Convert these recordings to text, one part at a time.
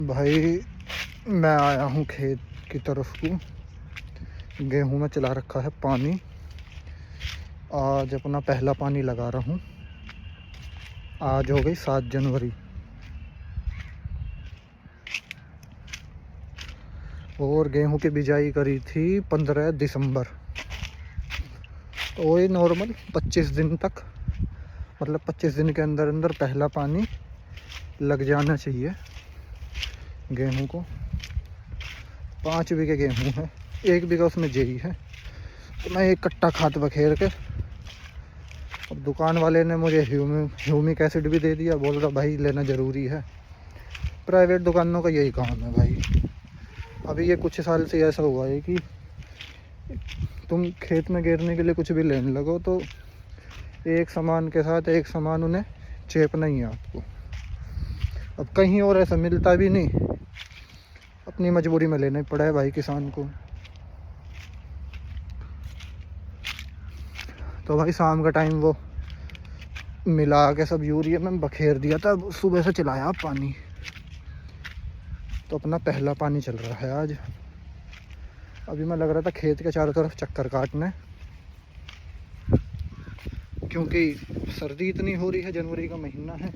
भाई मैं आया हूँ खेत की तरफ को। गेहूं में चला रखा है पानी। आज अपना पहला पानी लगा रहा हूँ। आज हो गई 7 जनवरी और गेहूं की बिजाई करी थी 15 दिसंबर। तो ये नॉर्मल 25 दिन तक, मतलब 25 दिन के अंदर अंदर पहला पानी लग जाना चाहिए गेहूं को। 5 बीघे गेहूं है, 1 बीघा उसमें जेई है। तो मैं एक कट्टा खाद बखेर के, और दुकान वाले ने मुझे ह्यूमिक एसिड भी दे दिया। बोल रहा भाई लेना ज़रूरी है। प्राइवेट दुकानों का यही काम है भाई। अभी ये कुछ साल से ऐसा हुआ है कि तुम खेत में गिरने के लिए कुछ भी लेने लगो तो एक सामान के साथ एक सामान उन्हें चेपना ही है आपको। अब कहीं और ऐसा मिलता भी नहीं, अपनी मजबूरी में लेना ही पड़ा है भाई किसान को। तो भाई शाम का टाइम वो मिला के सब यूरिया में बखेर दिया था। सुबह से चलाया पानी, तो अपना पहला पानी चल रहा है आज। अभी मैं लग रहा था खेत के चारों तरफ चक्कर काटने, क्योंकि सर्दी इतनी हो रही है, जनवरी का महीना है,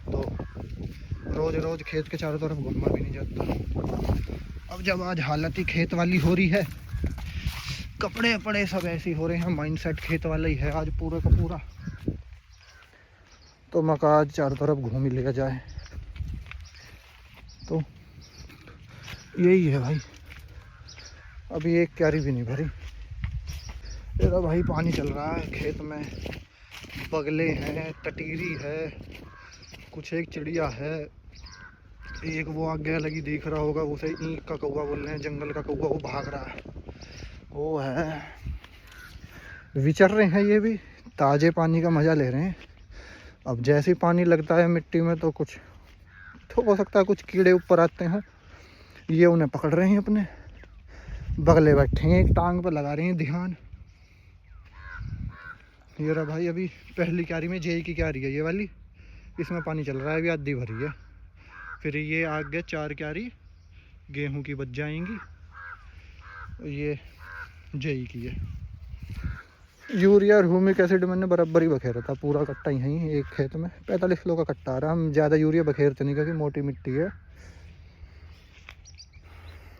तो रोज़ रोज़ खेत के चारों तरफ घूमा भी नहीं जाता। अब जब आज हालत ही खेत वाली हो रही है, कपड़े वपड़े सब ऐसे हो रहे हैं, माइंडसेट खेत वाला ही है आज पूरा का पूरा। तो मका आज चारों तरफ घूम ही लिया जाए। तो यही है भाई। अभी एक क्यारी भी नहीं भरी। तेरा भाई पानी चल रहा है खेत में। बगले हैं, टटीरी है, कुछ एक चिड़िया है, एक वो आगे लगी दिख रहा होगा, उसे ईंट का कौवा बोल रहे हैं, जंगल का कौवा, वो भाग रहा है, वो है। विचर रहे हैं, ये भी ताज़े पानी का मज़ा ले रहे हैं। अब जैसे पानी लगता है मिट्टी में तो कुछ तो हो सकता है कुछ कीड़े ऊपर आते हैं, ये उन्हें पकड़ रहे हैं अपने। बगले बैठे हैं, एक टांग पर लगा रहे हैं ध्यान। ये रहा भाई, अभी पहली क्यारी में जेई की क्यारी है ये वाली, इसमें पानी चल रहा है, अभी आधी भरी है। फिर ये आगे 4 क्यारी गेहूं की बच जाएंगी, ये जेई की है। यूरिया और ह्यूमिक एसिड मैंने बराबर ही बखेरा था, पूरा कट्टा यहीं एक खेत में 45 किलो का कट्टा आ रहा। हम ज़्यादा यूरिया बखेरते नहीं क्योंकि मोटी मिट्टी है,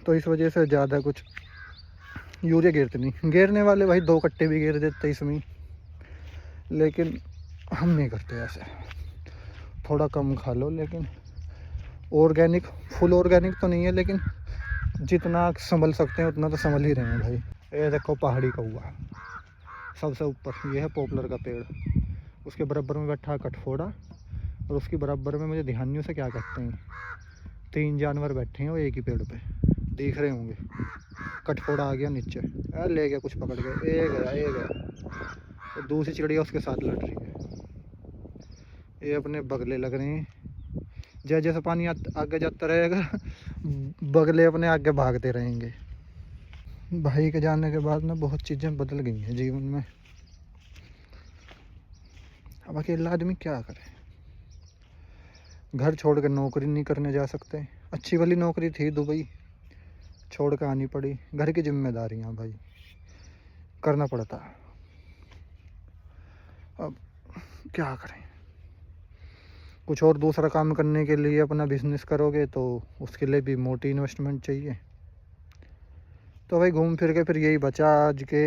तो इस वजह से ज़्यादा कुछ यूरिया गिरते नहीं। गिरने वाले भाई 2 कट्टे भी गिर देते इसमें, लेकिन हम नहीं करते ऐसे। थोड़ा कम खा लो, लेकिन ऑर्गेनिक, फुल ऑर्गेनिक तो नहीं है, लेकिन जितना संभल सकते हैं उतना तो संभल ही रहे हैं भाई। ये देखो पहाड़ी कौवा सबसे ऊपर, ये है पॉपुलर का पेड़, उसके बराबर में बैठा है कठफोड़ा, और उसके बराबर में मुझे ध्यान नहीं उसे क्या कहते हैं, 3 जानवर बैठे हैं वो एक ही पेड़ पे, दिख रहे होंगे। कठफोड़ा आ गया नीचे, ले गया कुछ पकड़ के, ये गया, और दूसरी चिड़िया उसके साथ लड़ रही है। ये अपने बगले लग रहे हैं। जैसे जैसे पानी आगे जाता रहेगा बगले अपने आगे भागते रहेंगे। भाई के जाने के बाद ना बहुत चीज़ें बदल गई हैं जीवन में। अब अकेला आदमी क्या करे, घर छोड़ कर नौकरी नहीं करने जा सकते। अच्छी वाली नौकरी थी, दुबई छोड़ कर आनी पड़ी। घर की जिम्मेदारियां भाई करना पड़ता। अब क्या करें, कुछ और दूसरा काम करने के लिए अपना बिजनेस करोगे तो उसके लिए भी मोटी इन्वेस्टमेंट चाहिए। तो भाई घूम फिर के फिर यही बचा आज के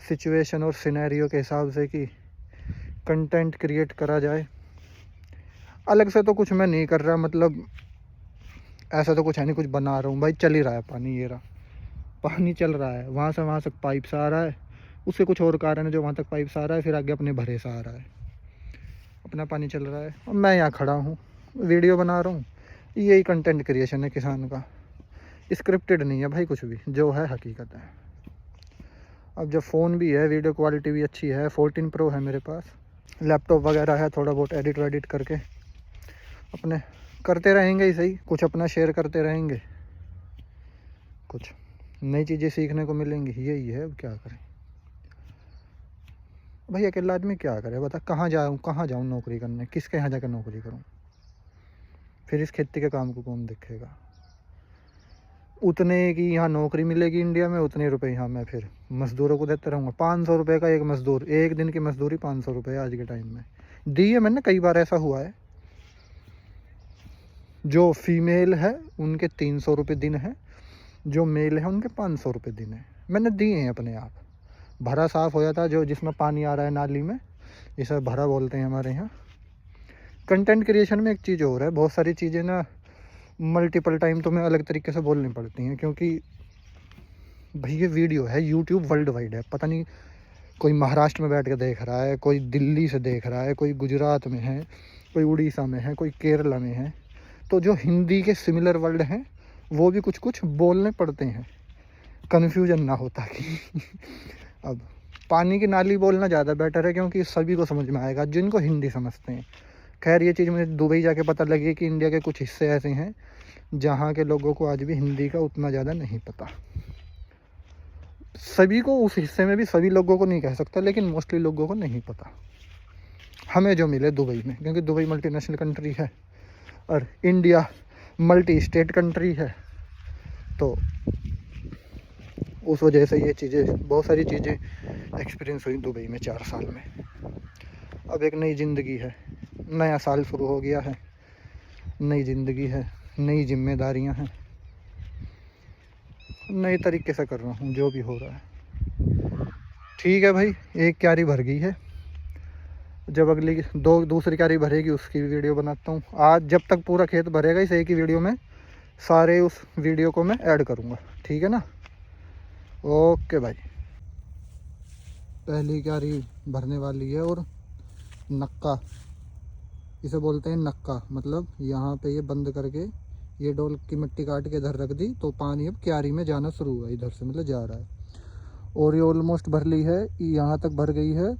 सिचुएशन और सिनेरियो के हिसाब से कि कंटेंट क्रिएट करा जाए। अलग से तो कुछ मैं नहीं कर रहा, मतलब ऐसा तो कुछ है नहीं कुछ बना रहा हूँ भाई। चल ही रहा है पानी, ये रहा पानी चल रहा है, वहाँ से पाइप से आ रहा है, उससे कुछ और कारण है जो वहाँ तक पाइप से आ रहा है, फिर आगे अपने भरे से आ रहा है, अपना पानी चल रहा है। और मैं यहाँ खड़ा हूँ वीडियो बना रहा हूँ। यही कंटेंट क्रिएशन है किसान का, स्क्रिप्टेड नहीं है भाई कुछ भी, जो है हकीकत है। अब जब फ़ोन भी है, वीडियो क्वालिटी भी अच्छी है, 14 प्रो है मेरे पास, लैपटॉप वगैरह है, थोड़ा बहुत एडिट वेडिट करके अपने करते रहेंगे ही सही। कुछ अपना शेयर करते रहेंगे, कुछ नई चीज़ें सीखने को मिलेंगी, यही है। अब क्या करें भाई, अकेला आदमी क्या करे बता। कहाँ जाऊँ नौकरी करने, किसके यहाँ जाकर नौकरी करूँ। फिर इस खेती के काम को कौन देखेगा? उतने की यहाँ नौकरी मिलेगी इंडिया में, उतने रुपए यहाँ मैं फिर मज़दूरों को देता रहूँगा। 500 रुपये का एक मज़दूर, एक दिन की मज़दूरी 500 रुपये आज के टाइम में दी है मैंने, कई बार ऐसा हुआ है। जो फीमेल है उनके 300 रुपये दिन है, जो मेल है उनके 500 रुपये दिन है, मैंने दिए हैं अपने आप। भरा साफ़ हो जाता, जो जिसमें पानी आ रहा है नाली में, इसे भरा बोलते हैं हमारे यहाँ। कंटेंट क्रिएशन में एक चीज़ और है, बहुत सारी चीज़ें ना मल्टीपल टाइम तुम्हें अलग तरीके से बोलनी पड़ती हैं, क्योंकि भाई ये वीडियो है, यूट्यूब वर्ल्ड वाइड है। पता नहीं कोई महाराष्ट्र में बैठ के देख रहा है, कोई दिल्ली से देख रहा है, कोई गुजरात में है, कोई उड़ीसा में है, कोई केरला में है। तो जो हिंदी के सिमिलर वर्ड हैं वो भी कुछ कुछ बोलने पड़ते हैं, कन्फ्यूजन ना हो ताकि अब पानी की नाली बोलना ज़्यादा बेटर है, क्योंकि सभी को समझ में आएगा जिनको हिंदी समझते हैं। खैर ये चीज़ मुझे दुबई जाके पता लगी कि इंडिया के कुछ हिस्से ऐसे हैं जहाँ के लोगों को आज भी हिंदी का उतना ज़्यादा नहीं पता। सभी को, उस हिस्से में भी सभी लोगों को नहीं कह सकता, लेकिन मोस्टली लोगों को नहीं पता। हमें जो मिले दुबई में, क्योंकि दुबई मल्टीनेशनल कंट्री है और इंडिया मल्टी स्टेट कंट्री है, तो उस वजह से ये चीज़ें, बहुत सारी चीज़ें एक्सपीरियंस हुई दुबई में 4 साल में। अब एक नई ज़िंदगी है, नया साल शुरू हो गया है, नई ज़िंदगी है, नई जिम्मेदारियां हैं, नए तरीके से कर रहा हूँ जो भी हो रहा है। ठीक है भाई, एक क्यारी भर गई है, जब अगली दूसरी क्यारी भरेगी उसकी भी वीडियो बनाता हूँ। आज जब तक पूरा खेत भरेगा इस एक ही वीडियो में सारे उस वीडियो को मैं ऐड करूँगा, ठीक है ना? ओके भाई, पहली क्यारी भरने वाली है और नक्का, इसे बोलते हैं नक्का, मतलब यहाँ पे ये बंद करके ये डोल की मिट्टी काट के इधर रख दी तो पानी अब क्यारी में जाना शुरू हुआ, इधर से मतलब जा रहा है। और ये ऑलमोस्ट भर ली है, यहाँ तक भर गई है,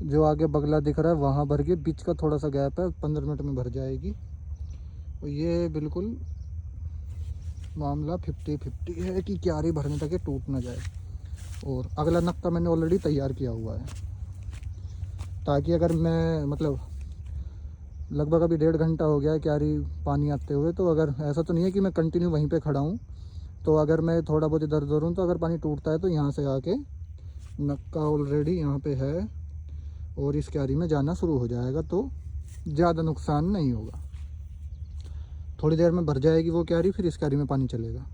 जो आगे बगला दिख रहा है वहाँ भर गई, बीच का थोड़ा सा गैप है, 15 मिनट में भर जाएगी। और ये बिल्कुल मामला 50-50 है कि क्यारी भरने तक ये टूट ना जाए। और अगला नक्का मैंने ऑलरेडी तैयार किया हुआ है, ताकि अगर मैं मतलब लगभग अभी 1.5 घंटा हो गया है क्यारी पानी आते हुए, तो अगर ऐसा तो नहीं है कि मैं कंटिन्यू वहीं पे खड़ा हूँ, तो अगर मैं थोड़ा बहुत इधर उधर हूँ तो अगर पानी टूटता है तो यहाँ से आके नक्का ऑलरेडी यहाँ पे है और इस क्यारी में जाना शुरू हो जाएगा, तो ज़्यादा नुकसान नहीं होगा। थोड़ी देर में भर जाएगी वो क्यारी, फिर इस क्यारी में पानी चलेगा।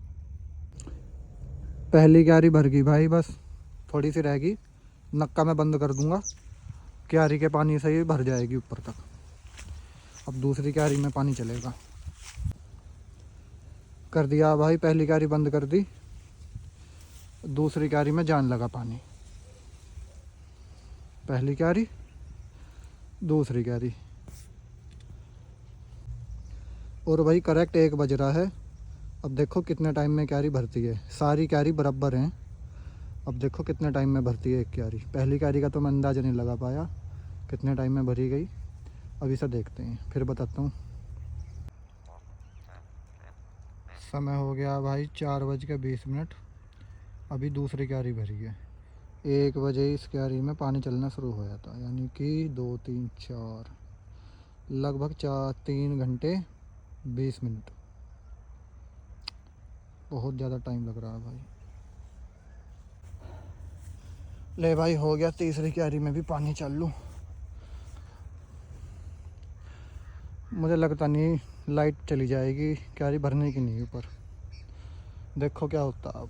पहली क्यारी भर गई भाई, बस थोड़ी सी रहेगी, नक्का मैं बंद कर दूँगा, क्यारी के पानी से ही भर जाएगी ऊपर तक। अब दूसरी क्यारी में पानी चलेगा। कर दिया भाई, पहली क्यारी बंद कर दी, दूसरी क्यारी में जान लगा पानी। पहली क्यारी, दूसरी क्यारी, और भाई करेक्ट 1 बज रहा है। अब देखो कितने टाइम में क्यारी भरती है, सारी क्यारी बराबर हैं। अब देखो कितने टाइम में भरती है एक क्यारी। पहली क्यारी का तो मैं अंदाज़ा नहीं लगा पाया कितने टाइम में भरी गई, अब इसे देखते हैं फिर बताता हूँ। समय हो गया भाई 4:20, अभी दूसरी क्यारी भरी है। 1 बजे इस क्यारी में पानी चलना शुरू हो जाता, यानी कि 2, 3, 4, लगभग 3 घंटे 20 मिनट। बहुत ज़्यादा टाइम लग रहा है भाई। ले भाई, हो गया, तीसरी क्यारी में भी पानी चालू। मुझे लगता नहीं लाइट चली जाएगी, क्यारी भरने की नहीं ऊपर, देखो क्या होता है अब।